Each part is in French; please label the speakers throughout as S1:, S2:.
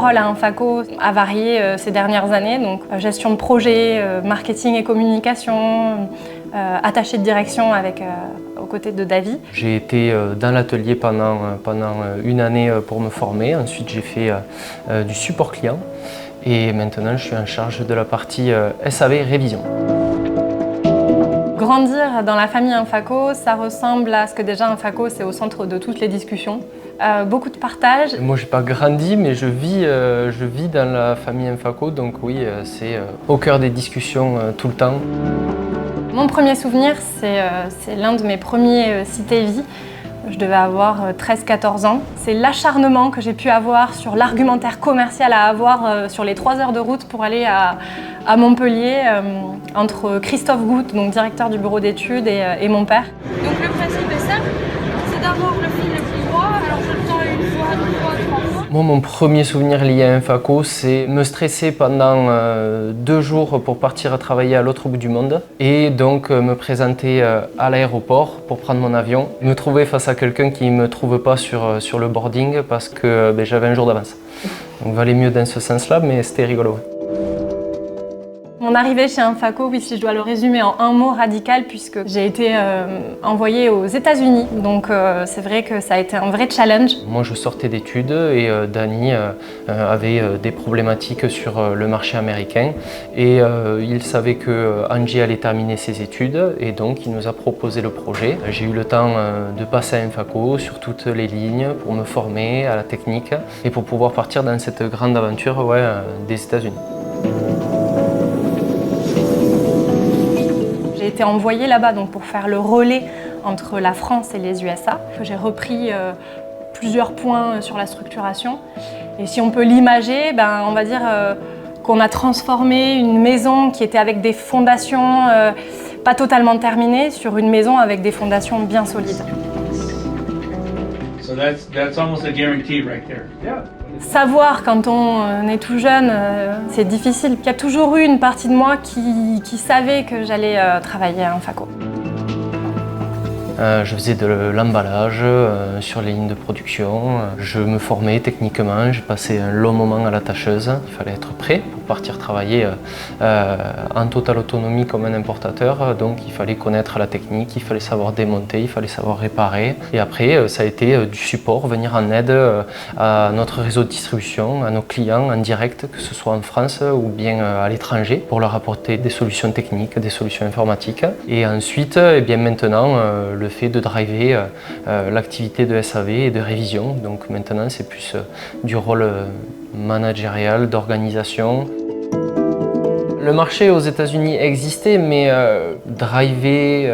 S1: rôle à Infaco a varié ces dernières années, donc gestion de projet, marketing et communication, attaché de direction aux côtés de Davy.
S2: J'ai été dans l'atelier pendant une année pour me former. Ensuite, j'ai fait du support client et maintenant, je suis en charge de la partie SAV révision.
S1: Grandir dans la famille Infaco, ça ressemble à ce que déjà Infaco, c'est au centre de toutes les discussions. Beaucoup de partage.
S2: Moi, j'ai pas grandi, mais je vis dans la famille Infaco, donc oui, c'est au cœur des discussions tout le temps.
S1: Mon premier souvenir, c'est l'un de mes premiers cités-vie. Je devais avoir 13-14 ans. C'est l'acharnement que j'ai pu avoir sur l'argumentaire commercial à avoir sur les 3 heures de route pour aller à Montpellier, entre Christophe Goutte, donc directeur du bureau d'études, et mon père.
S3: Donc le principe est simple, c'est d'avoir le fil le plus droit, alors je le tends une fois, 2 fois, 3 fois.
S2: Moi, mon premier souvenir lié à Infaco, c'est me stresser pendant 2 jours pour partir travailler à l'autre bout du monde et donc me présenter à l'aéroport pour prendre mon avion, me trouver face à quelqu'un qui ne me trouve pas sur le boarding parce que j'avais un jour d'avance. Donc valait mieux dans ce sens-là, mais c'était rigolo.
S1: Mon arrivée chez Infaco, oui, si je dois le résumer en un mot radical, puisque j'ai été envoyée aux États-Unis, donc c'est vrai que ça a été un vrai challenge.
S2: Moi, je sortais d'études et Dany avait des problématiques sur le marché américain et il savait que Angie allait terminer ses études et donc il nous a proposé le projet. J'ai eu le temps de passer à Infaco sur toutes les lignes pour me former à la technique et pour pouvoir partir dans cette grande aventure des États-Unis.
S1: J'ai été envoyée là-bas donc pour faire le relais entre la France et les USA. J'ai repris plusieurs points sur la structuration. Et si on peut l'imager, on va dire qu'on a transformé une maison qui était avec des fondations pas totalement terminées sur une maison avec des fondations bien solides.
S4: So that's almost a guarantee right there. Yeah.
S1: Savoir quand on est tout jeune, c'est difficile. Il y a toujours eu une partie de moi qui savait que j'allais travailler à Infaco.
S2: Je faisais de l'emballage sur les lignes de production. Je me formais techniquement, j'ai passé un long moment à la tâcheuse. Il fallait être prêt pour partir travailler en totale autonomie comme un importateur. Donc il fallait connaître la technique, il fallait savoir démonter, il fallait savoir réparer. Et après, ça a été du support, venir en aide à notre réseau de distribution, à nos clients en direct, que ce soit en France ou bien à l'étranger, pour leur apporter des solutions techniques, des solutions informatiques. Et ensuite, maintenant, le fait de driver l'activité de SAV et de révision. Donc maintenant, c'est plus du rôle managérial, d'organisation. Le marché aux États-Unis existait, mais driver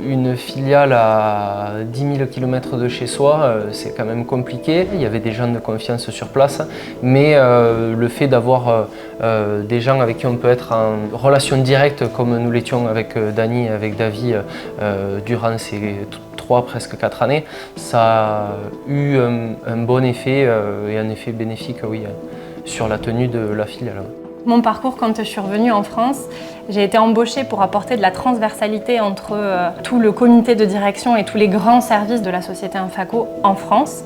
S2: une filiale à 10 000 km de chez soi, c'est quand même compliqué. Il y avait des gens de confiance sur place, mais le fait d'avoir des gens avec qui on peut être en relation directe, comme nous l'étions avec Dany et avec Davy durant ces 3, presque 4 années, ça a eu un bon effet et un effet bénéfique sur la tenue de la filiale.
S1: Mon parcours, quand je suis revenue en France, j'ai été embauchée pour apporter de la transversalité entre tout le comité de direction et tous les grands services de la société Infaco en France.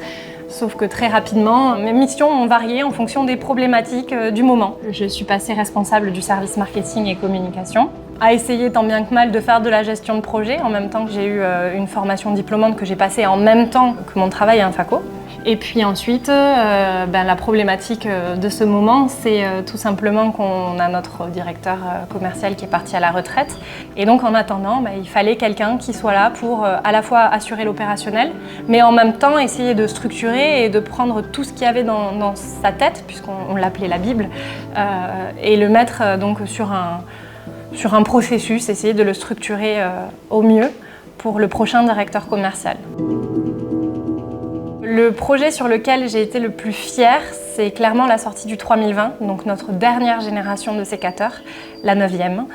S1: Sauf que très rapidement, mes missions ont varié en fonction des problématiques du moment. Je suis passée responsable du service marketing et communication, à essayer tant bien que mal de faire de la gestion de projet, en même temps que j'ai eu une formation diplômante que j'ai passée en même temps que mon travail à Infaco. Et puis ensuite, la problématique de ce moment, c'est tout simplement qu'on a notre directeur commercial qui est parti à la retraite. Et donc en attendant, il fallait quelqu'un qui soit là pour à la fois assurer l'opérationnel, mais en même temps essayer de structurer et de prendre tout ce qu'il y avait dans sa tête, puisqu'on l'appelait la Bible, et le mettre donc sur un processus, essayer de le structurer au mieux pour le prochain directeur commercial. Le projet sur lequel j'ai été le plus fière, c'est clairement la sortie du 3020, donc notre dernière génération de sécateurs, la 9e,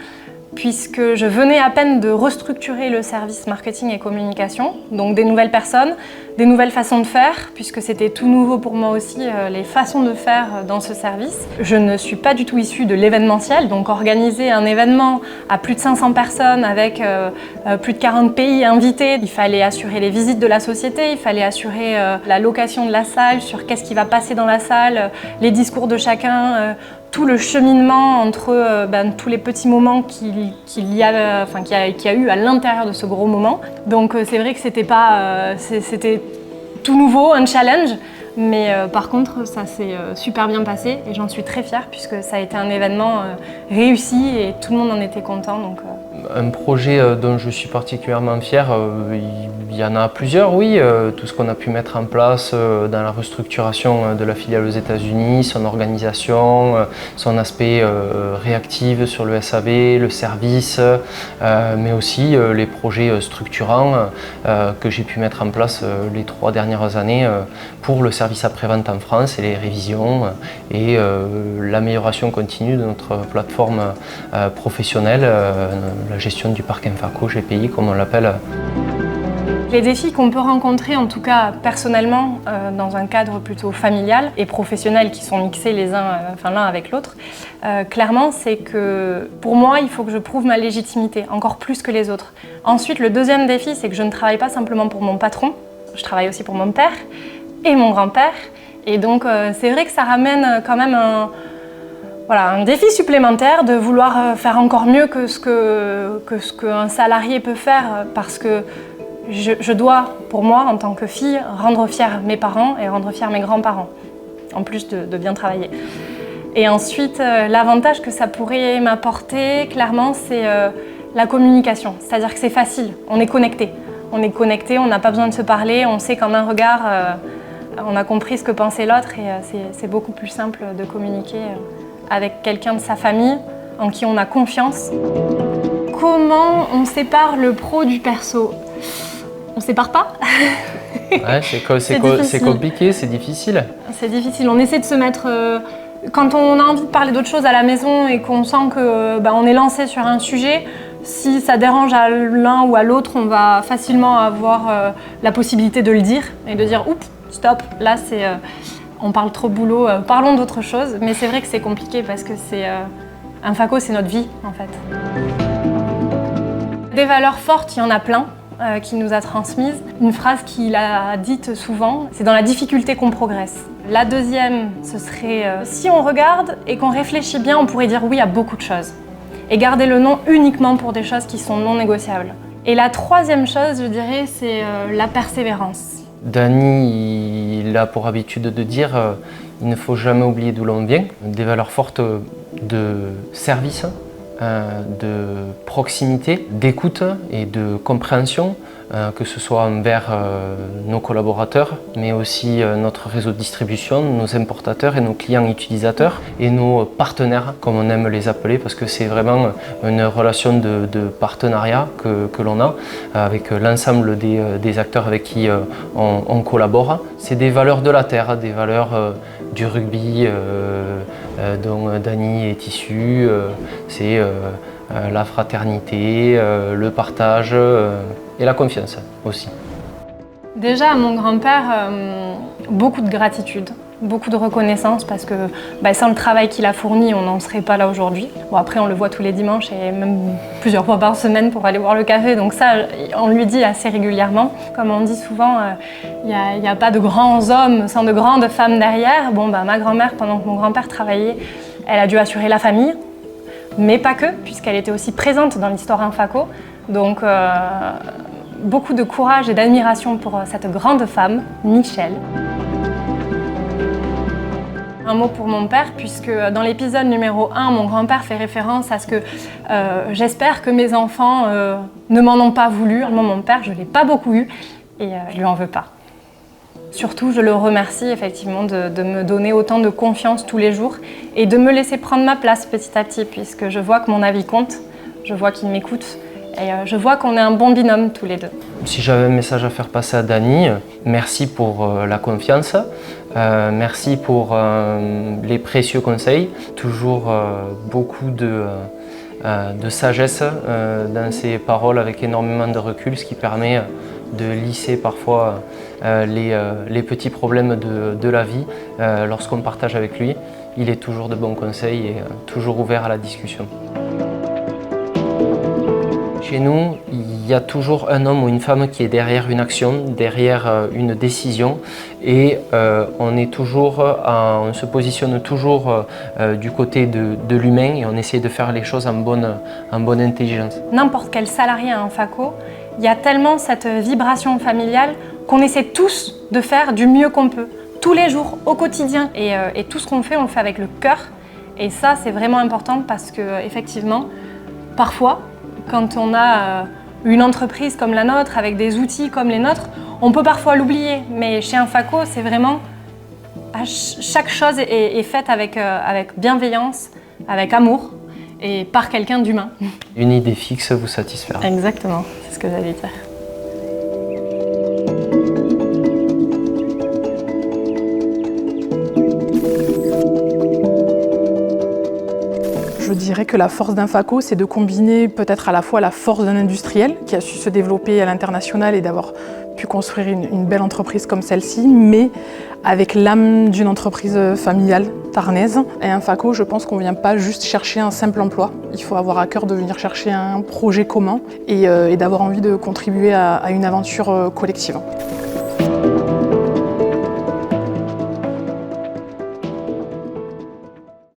S1: puisque je venais à peine de restructurer le service marketing et communication, donc des nouvelles personnes, des nouvelles façons de faire, puisque c'était tout nouveau pour moi aussi, les façons de faire dans ce service. Je ne suis pas du tout issue de l'événementiel, donc organiser un événement à plus de 500 personnes avec plus de 40 pays invités, il fallait assurer les visites de la société, il fallait assurer la location de la salle, sur qu'est-ce qui va passer dans la salle, les discours de chacun, tout le cheminement entre tous les petits moments qu'il y a eu à l'intérieur de ce gros moment. Donc c'est vrai que c'était tout nouveau, un challenge, mais par contre ça s'est super bien passé et j'en suis très fière puisque ça a été un événement réussi et tout le monde en était content.
S2: Un projet dont je suis particulièrement fier, il y en a plusieurs, oui. Tout ce qu'on a pu mettre en place dans la restructuration de la filiale aux États-Unis, son organisation, son aspect réactif sur le SAV, le service, mais aussi les projets structurants que j'ai pu mettre en place les 3 dernières années pour le service après-vente en France et les révisions et l'amélioration continue de notre plateforme professionnelle, la gestion du parc Infaco, GPI comme on l'appelle.
S1: Les défis qu'on peut rencontrer, en tout cas personnellement, dans un cadre plutôt familial et professionnel qui sont mixés l'un avec l'autre, clairement c'est que pour moi il faut que je prouve ma légitimité, encore plus que les autres. Ensuite le deuxième défi c'est que je ne travaille pas simplement pour mon patron, je travaille aussi pour mon père et mon grand-père et donc c'est vrai que ça ramène quand même un défi supplémentaire de vouloir faire encore mieux que ce qu'un salarié peut faire parce que je dois, pour moi, en tant que fille, rendre fiers mes parents et rendre fiers mes grands-parents, en plus de bien travailler. Et ensuite, l'avantage que ça pourrait m'apporter, clairement, c'est la communication. C'est-à-dire que c'est facile, on est connecté. On est connecté, on n'a pas besoin de se parler, on sait qu'en un regard, on a compris ce que pensait l'autre et c'est beaucoup plus simple de communiquer avec quelqu'un de sa famille en qui on a confiance. Comment on sépare le pro du perso ? On ne sépare pas.
S2: Ouais, c'est compliqué, c'est difficile.
S1: C'est difficile, on essaie de se mettre... quand on a envie de parler d'autre chose à la maison et qu'on sent qu'on est lancé sur un sujet, si ça dérange à l'un ou à l'autre, on va facilement avoir la possibilité de le dire et de dire « Oups, stop, là on parle trop boulot, parlons d'autre chose ». Mais c'est vrai que c'est compliqué parce que Infaco, c'est notre vie en fait. Des valeurs fortes, il y en a plein. Qu'il nous a transmise. Une phrase qu'il a dite souvent, c'est dans la difficulté qu'on progresse. La deuxième, ce serait si on regarde et qu'on réfléchit bien, on pourrait dire oui à beaucoup de choses. Et garder le non uniquement pour des choses qui sont non négociables. Et la troisième chose, je dirais, c'est la persévérance.
S2: Dany, il a pour habitude de dire il ne faut jamais oublier d'où l'on vient. Des valeurs fortes de service, de proximité, d'écoute et de compréhension, que ce soit envers nos collaborateurs, mais aussi notre réseau de distribution, nos importateurs et nos clients utilisateurs et nos partenaires, comme on aime les appeler, parce que c'est vraiment une relation de partenariat que l'on a avec l'ensemble des acteurs avec qui on collabore. C'est des valeurs de la terre, des valeurs du rugby dont Dany est issu, c'est la fraternité, le partage et la confiance aussi.
S1: Déjà à mon grand-père, beaucoup de gratitude, beaucoup de reconnaissance parce que sans le travail qu'il a fourni, on n'en serait pas là aujourd'hui. Bon, après on le voit tous les dimanches et même plusieurs fois par semaine pour aller boire le café, donc ça on lui dit assez régulièrement. Comme on dit souvent, il n'y a pas de grands hommes sans de grandes femmes derrière. Bon, ma grand-mère, pendant que mon grand-père travaillait, elle a dû assurer la famille, mais pas que, puisqu'elle était aussi présente dans l'histoire Infaco. Donc beaucoup de courage et d'admiration pour cette grande femme, Michel. Un mot pour mon père, puisque dans l'épisode numéro 1, mon grand-père fait référence à ce que j'espère que mes enfants ne m'en ont pas voulu. Moi, mon père, je ne l'ai pas beaucoup eu et je lui en veux pas. Surtout, je le remercie effectivement de me donner autant de confiance tous les jours et de me laisser prendre ma place petit à petit, puisque je vois que mon avis compte, je vois qu'il m'écoute et je vois qu'on est un bon binôme tous les deux.
S2: Si j'avais un message à faire passer à Dany, merci pour la confiance, merci pour les précieux conseils, toujours beaucoup de de sagesse dans ses paroles avec énormément de recul, ce qui permet de lisser parfois les petits problèmes de la vie lorsqu'on partage avec lui. Il est toujours de bons conseils et toujours ouvert à la discussion. Chez nous, il y a toujours un homme ou une femme qui est derrière une action, derrière une décision et on se positionne toujours du côté de l'humain et on essaie de faire les choses en bonne intelligence.
S1: N'importe quel salarié à un FACO, il y a tellement cette vibration familiale qu'on essaie tous de faire du mieux qu'on peut, tous les jours, au quotidien. Et tout ce qu'on fait, on le fait avec le cœur. Et ça, c'est vraiment important parce que, effectivement, parfois, quand on a une entreprise comme la nôtre, avec des outils comme les nôtres, on peut parfois l'oublier. Mais chez un FACO, c'est vraiment... Chaque chose est faite avec bienveillance, avec amour et par quelqu'un d'humain.
S2: Une idée fixe vous satisfera.
S1: Exactement, c'est ce que j'allais dire.
S5: Je dirais que la force d'un FACO, c'est de combiner peut-être à la fois la force d'un industriel qui a su se développer à l'international et d'avoir pu construire une belle entreprise comme celle-ci, mais avec l'âme d'une entreprise familiale tarnaise. Et un FACO, je pense qu'on ne vient pas juste chercher un simple emploi. Il faut avoir à cœur de venir chercher un projet commun et d'avoir envie de contribuer à une aventure collective.